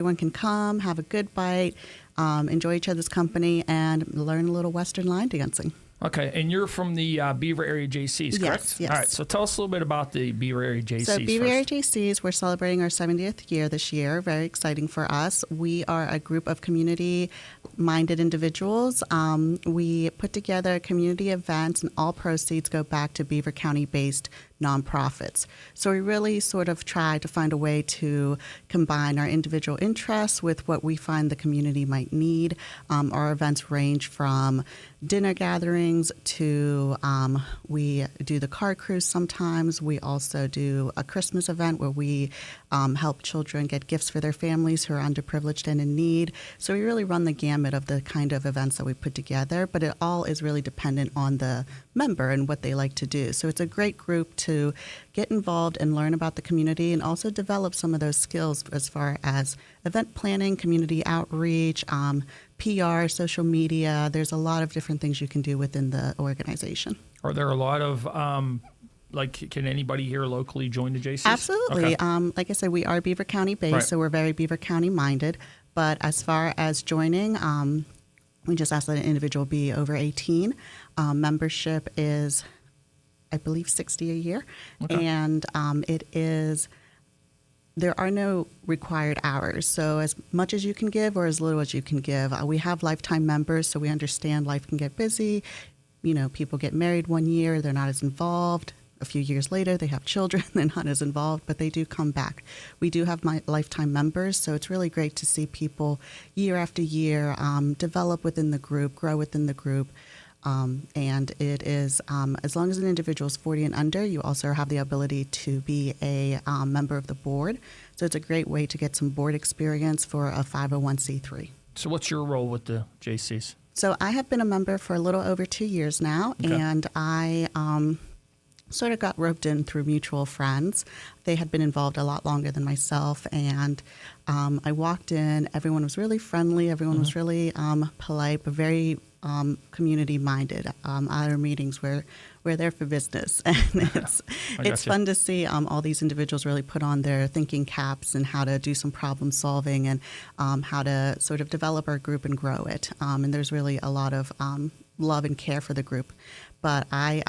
Everyone can come, have a good bite, enjoy each other's company, and learn a little Western line dancing. Okay, and you're from the Beaver area Jaycees, correct? Yes. All right, so tell us a little bit about the Beaver area Jaycees. So Beaver area Jaycees, we're celebrating our 70th year this year. Very exciting for us. We are a group of community-minded individuals. We put together community events, and all proceeds go back to Beaver County-based nonprofits. So we really sort of try to find a way to combine our individual interests with what we find the community might need. Our events range from dinner gatherings to we do the car cruise sometimes. We also do a Christmas event where we help children get gifts for their families who are underprivileged and in need. So we really run the gamut of the kind of events that we put together, but it all is really dependent on the member and what they like to do. So it's a great group to get involved and learn about the community and also develop some of those skills as far as event planning, community outreach, PR, social media. There's a lot of different things you can do within the organization. Are there a lot of, can anybody here locally join the Jaycees? Absolutely. Okay. Like I said, we are Beaver County based, Right. so we're very Beaver County minded. But as far as joining, we just ask that an individual be over 18. Membership is, I believe, $60 a year. Okay. And there are no required hours. So as much as you can give or as little as you can give. We have lifetime members, so we understand life can get busy. You know, people get married one year, they're not as involved. A few years later, they have children, they're not as involved, but they do come back. We do have my lifetime members, so it's really great to see people year after year develop within the group, grow within the group. And it is, as long as an individual is 40 and under, you also have the ability to be a member of the board. So it's a great way to get some board experience for a 501c3. So what's your role with the Jaycees? So I have been a member for a little over 2 years now, Okay. and I sort of got roped in through mutual friends. They had been involved a lot longer than myself, and I walked in. Everyone was really friendly. Everyone was really polite, but very community-minded. At our meetings, we're there for business, and it's fun to see all these individuals really put on their thinking caps and how to do some problem solving and how to sort of develop our group and grow it. And there's really a lot of love and care for the group. But I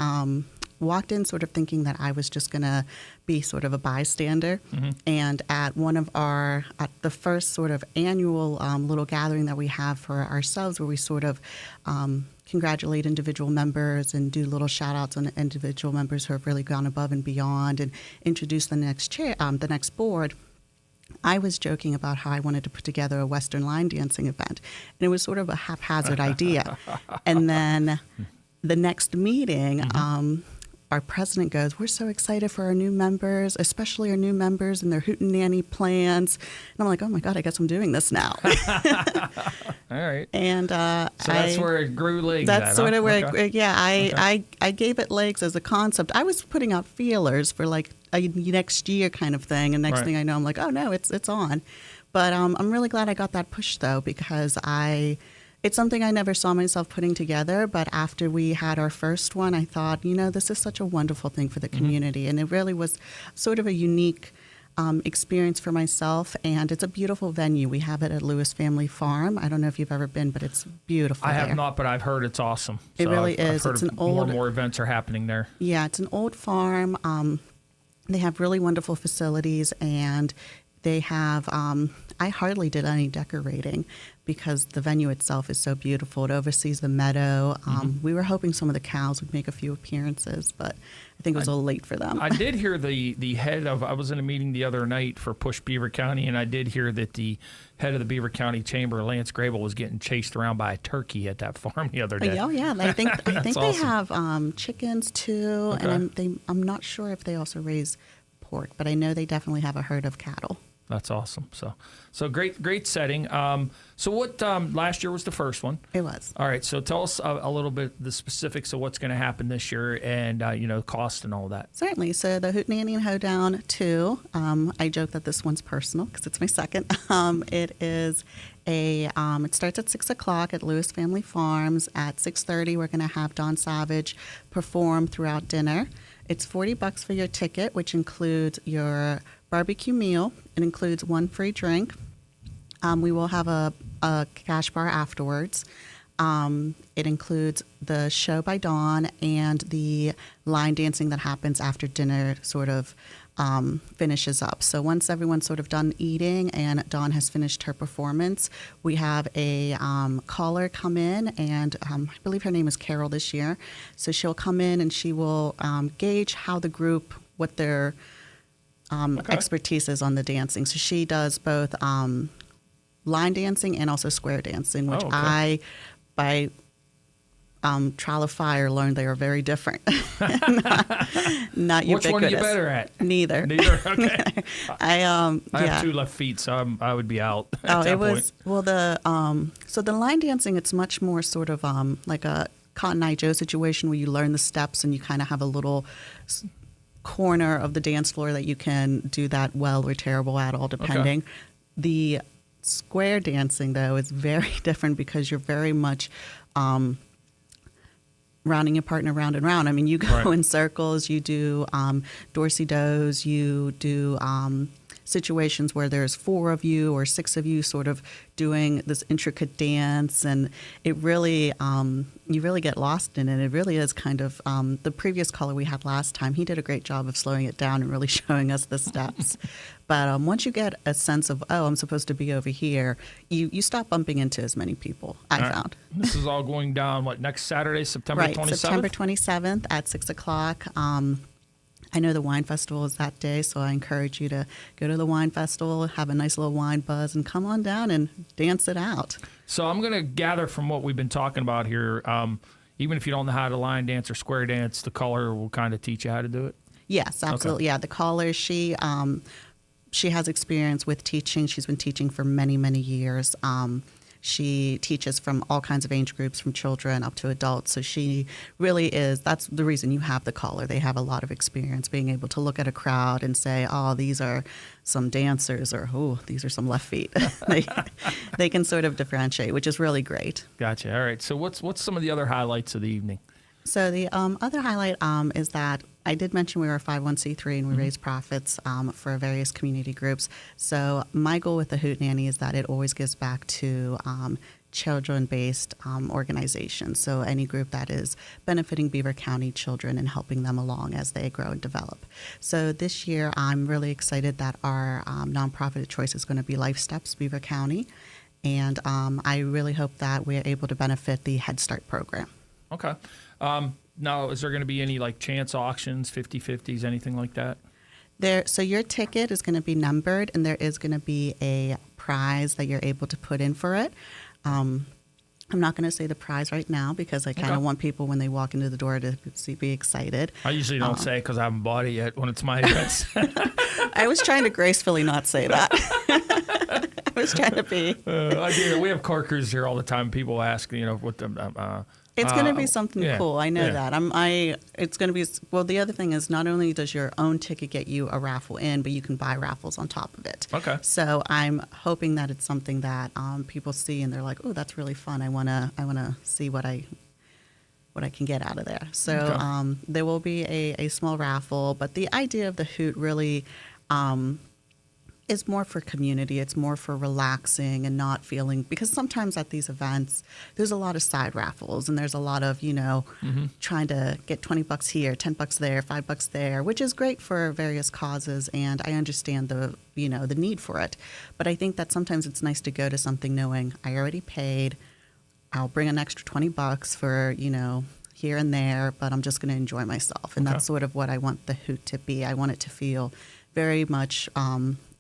walked in sort of thinking that I was just going to be sort of a bystander. And at at the first sort of annual little gathering that we have for ourselves, where we sort of congratulate individual members and do little shout outs on individual members who have really gone above and beyond and introduce the next board, I was joking about how I wanted to put together a Western line dancing event. And it was sort of a haphazard idea. And then the next meeting, our president goes, "We're so excited for our new members, especially our new members and their Hootenanny plans." And I'm like, "Oh my God, I guess I'm doing this now." All right. And so that's where it grew legs. That's sort of where, Okay. I gave it legs as a concept. I was putting out feelers for like a next year kind of thing, and next Right. thing I know, I'm like, "Oh no, it's on." But I'm really glad I got that push though, because it's something I never saw myself putting together, but after we had our first one, I thought, this is such a wonderful thing for the community. And it really was sort of a unique experience for myself, and it's a beautiful venue. We have it at Lewis Family Farm. I don't know if you've ever been, but it's beautiful I there. have not, but I've heard it's awesome. It really I've is. heard It's of an more old, and more events are happening there. Yeah, it's an old farm. They have really wonderful facilities, and they have, I hardly did any decorating because the venue itself is so beautiful. It oversees the meadow. We were hoping some of the cows would make a few appearances, but I think it was a little late for them. I did hear the head of, I was in a meeting the other night for Push Beaver County, and I did hear that the head of the Beaver County Chamber, Lance Grable, was getting chased around by a turkey at that farm the other day. Oh yeah, I think awesome. they have chickens too, Okay. and I'm not sure if they also raise pork, but I know they definitely have a herd of cattle. That's awesome. So great setting. So what last year was the first one? It was. All right. So tell us a little bit the specifics of what's going to happen this year and cost and all that. Certainly. So the Hootenanny and Hoedown II. I joke that this one's personal because it's my second. It starts at 6:00 at Lewis Family Farms. At 6:30, we're going to have Don Savage perform throughout dinner. It's $40 for your ticket, which includes your barbecue meal. It includes one free drink. We will have a cash bar afterwards. It includes the show by dawn and the line dancing that happens after dinner sort of finishes up. So once everyone's sort of done eating and Dawn has finished her performance, we have a caller come in, and I believe her name is Carol this year. So she'll come in and she will gauge how the group, what their expertise is on the dancing. So she does both line dancing and also square dancing, which I, by trial of fire, learned they are very different. not ubiquitous. Which one are you better at? Neither. Okay. I have 2 left feet, so I would be out. At that point. Well, the line dancing, it's much more sort of like a Cotton Eye Joe situation where you learn the steps and you kind of have a little corner of the dance floor that you can do that well or terrible at, all depending. Okay. The square dancing, though, is very different because you're very much rounding your partner round and round. I mean, you go in circles, you do dorsey-does, you do situations where there's 4 of you or 6 of you sort of doing this intricate dance, and it really, you really get lost in it. It really is kind of, the previous caller we had last time, he did a great job of slowing it down and really showing us the steps. But once you get a sense of, oh, I'm supposed to be over here, you stop bumping into as many people, I found. This is all going down, next Saturday, September 27th? Right, September 27th at 6 o'clock. I know the wine festival is that day, so I encourage you to go to the wine festival, have a nice little wine buzz, and come on down and dance it out. So I'm going to gather from what we've been talking about here, even if you don't know how to line dance or square dance, the caller will kind of teach you how to do it? Yes, absolutely. Okay. Yeah, the caller, she has experience with teaching. She's been teaching for many, many years. She teaches from all kinds of age groups, from children up to adults. So she really is, that's the reason you have the caller. They have a lot of experience being able to look at a crowd and say, oh, these are some dancers, or, oh, these are some left feet. They can sort of differentiate, which is really great. Gotcha. All right. So what's some of the other highlights of the evening? So the other highlight is that I did mention we were a 501c3 and we raise profits for various community groups. So my goal with the Hootenanny is that it always gives back to children-based organizations. So any group that is benefiting Beaver County children and helping them along as they grow and develop. So this year I'm really excited that our nonprofit of choice is going to be Life Steps Beaver County. And I really hope that we're able to benefit the Head Start program. Okay. Now, is there going to be any chance auctions, 50-50s, anything like that? So your ticket is going to be numbered, and there is going to be a prize that you're able to put in for it. I'm not going to say the prize right now because I kind of want people when they walk into the door to be excited. I usually don't say it because I haven't bought it yet when it's my events. I was trying to gracefully not say that. I was trying to be. I do. We have car crews here all the time. People ask, what the. It's going to be something cool. I know that. It's going to be. Well, the other thing is not only does your own ticket get you a raffle in, but you can buy raffles on top of it. Okay. So I'm hoping that it's something that people see and they're like, oh, that's really fun. I wanna see what I can get out of there. So there will be a small raffle, but the idea of the Hoot really. Is more for community. It's more for relaxing and not feeling, because sometimes at these events there's a lot of side raffles and there's a lot of trying to get $20 here, $10 there, $5 there, which is great for various causes, and I understand the the need for it. But I think that sometimes it's nice to go to something knowing I already paid. I'll bring an extra $20 for here and there, but I'm just going to enjoy myself, and that's sort of what I want the Hoot to be. I want it to feel very much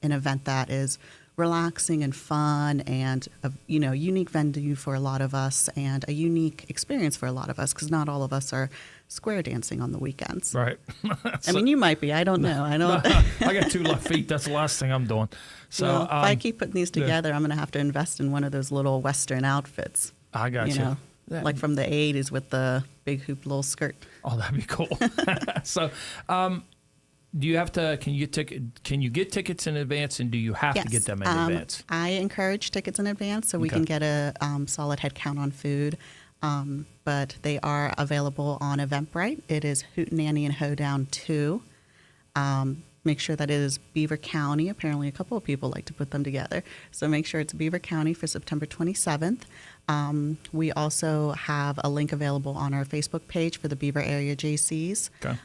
an event that is relaxing and fun, and a unique venue for a lot of us, and a unique experience for a lot of us, because not all of us are square dancing on the weekends. Right. I mean, you might be. I don't know. I don't. I got 2 left feet. That's the last thing I'm doing. So well, if I keep putting these together, I'm going to have to invest in one of those little Western outfits. I got you. Like from the 80s with the big hoop little skirt. Oh, that'd be cool. So, do you have to? Can you get tickets in advance, and do you have to get them in advance? I encourage tickets in advance so we can get a solid head count on food. But they are available on Eventbrite. It is Hootenanny and Hoedown II. make sure that it is Beaver County. Apparently, a couple of people like to put them together. So make sure it's Beaver County for September 27th. We also have a link available on our Facebook page for the Beaver area Jaycees. Okay.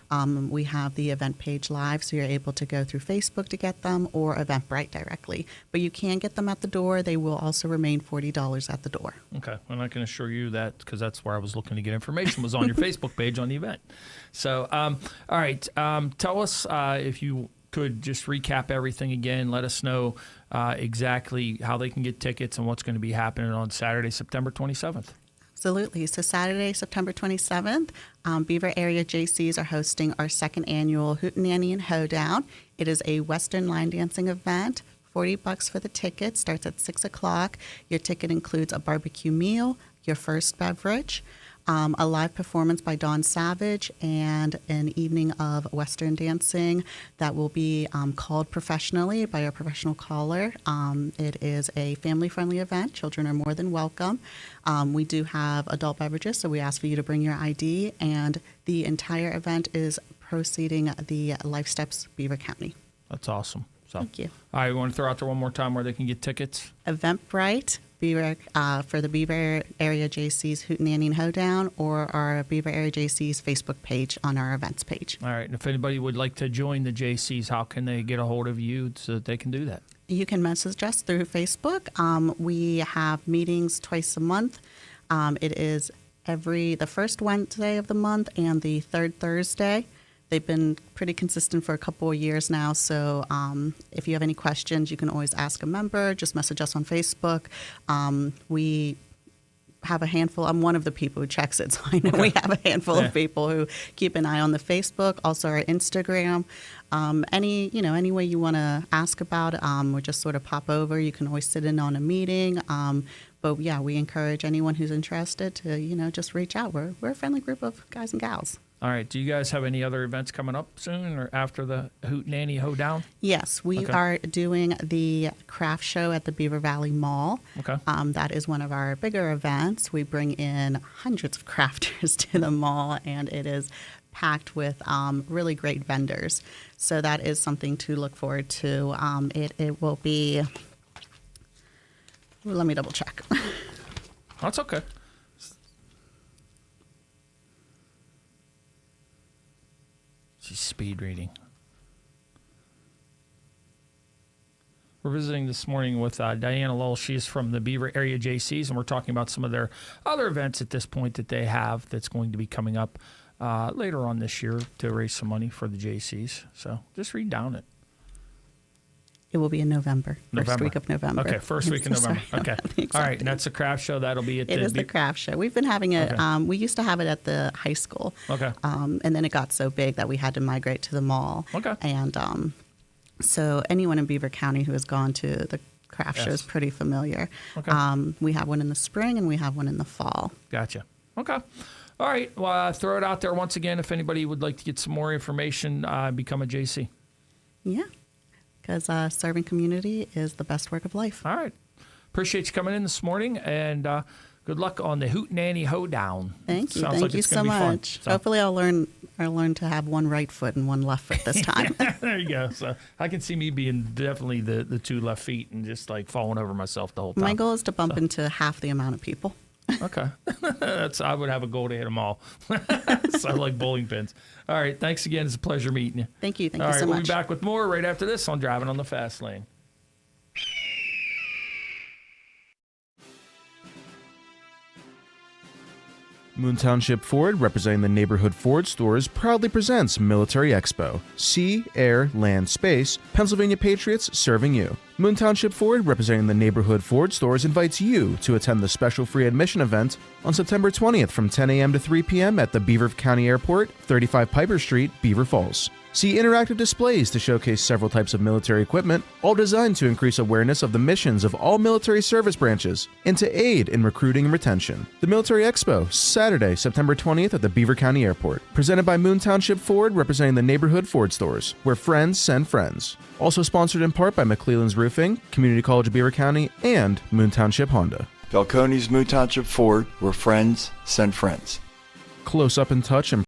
We have the event page live, so you're able to go through Facebook to get them or Eventbrite directly. But you can get them at the door. They will also remain $40 at the door. Okay, and I can assure you that because that's where I was looking to get information was on your Facebook page on the event. So, all right, tell us if you could just recap everything again. Let us know exactly how they can get tickets and what's going to be happening on Saturday, September 27th. Absolutely. So Saturday, September 27th, Beaver area Jaycees are hosting our second annual Hootenanny and Hoedown. It is a Western line dancing event. $40 for the ticket. Starts at 6 o'clock. Your ticket includes a barbecue meal, your first beverage, a live performance by Dawn Savage, and an evening of Western dancing that will be called professionally by a professional caller. It is a family-friendly event. Children are more than welcome. We do have adult beverages, so we ask for you to bring your ID, and the entire event is proceeding the Life Steps Beaver County. That's awesome. So, Thank you. All right, we want to throw out there one more time where they can get tickets. Eventbrite, Beaver, for the Beaver area Jaycees Hootenanny and Hoedown, or our Beaver area Jaycees Facebook page on our events page. All right, and if anybody would like to join the Jaycees, how can they get a hold of you so that they can do that? You can message us through Facebook. We have meetings twice a month. It is the first Wednesday of the month and the third Thursday. They've been pretty consistent for a couple of years now, so if you have any questions, you can always ask a member. Just message us on Facebook. We have a handful. I'm one of the people who checks it, so I know we have a handful of people who keep an eye on the Facebook, also our Instagram. Any way you want to ask about it, or just sort of pop over. You can always sit in on a meeting. But yeah, we encourage anyone who's interested to just reach out. We're a friendly group of guys and gals. All right. Do you guys have any other events coming up soon or after the Hootenanny Hoedown? Yes, we are doing the craft show at the Beaver Valley Mall. Okay. That is one of our bigger events. We bring in hundreds of crafters to the mall, and it is packed with really great vendors. So that is something to look forward to. It will be, let me double check. That's okay. She's speed reading. We're visiting this morning with Dianna Loll. She's from the Beaver area Jaycees, and we're talking about some of their other events at this point that they have that's going to be coming up later on this year to raise some money for the Jaycees. So just read down it. It will be in November. First week of November. Okay, first week of November. Okay. All right, and that's a craft show. That'll be at It is the craft show. We've been having it. Okay. We used to have it at the high school. Okay. And then it got so big that we had to migrate to the mall. Okay. And so anyone in Beaver County who has gone to the craft show is pretty familiar. Okay. We have one in the spring and we have one in the fall. Gotcha. Okay. All right. Well, throw it out there once again if anybody would like to get some more information, become a JC. Yeah. Because serving community is the best work of life. All right. Appreciate you coming in this morning, and good luck on the Hootenanny Hoedown. Thank you. Sounds Thank like you it's so gonna be fun. much. So. Hopefully I'll learn to have one right foot and one left foot this time. There you go. So I can see me being definitely the two left feet and just like falling over myself the whole time. My goal is to bump into half the amount of people. Okay. I would have a goal to hit them all. So I like bowling pins. All right. Thanks again. It's a pleasure meeting you. Thank you. Thank all you right, so much. We'll be back with more right after this on Driving on the Fast Lane. Moon Township Ford, representing the neighborhood Ford stores, proudly presents Military Expo. Sea, air, land, space, Pennsylvania Patriots serving you. Moon Township Ford, representing the neighborhood Ford stores, invites you to attend the special free admission event on September 20th from 10 a.m. to 3 p.m. at the Beaver County Airport, 35 Piper Street, Beaver Falls. See interactive displays to showcase several types of military equipment, all designed to increase awareness of the missions of all military service branches and to aid in recruiting and retention. The Military Expo, Saturday, September 20th at the Beaver County Airport. Presented by Moon Township Ford, representing the neighborhood Ford stores, where friends send friends. Also sponsored in part by McClellan's Roofing, Community College of Beaver County, and Moon Township Honda. Falcone's Moon Township Ford, where friends send friends. Close up and touch and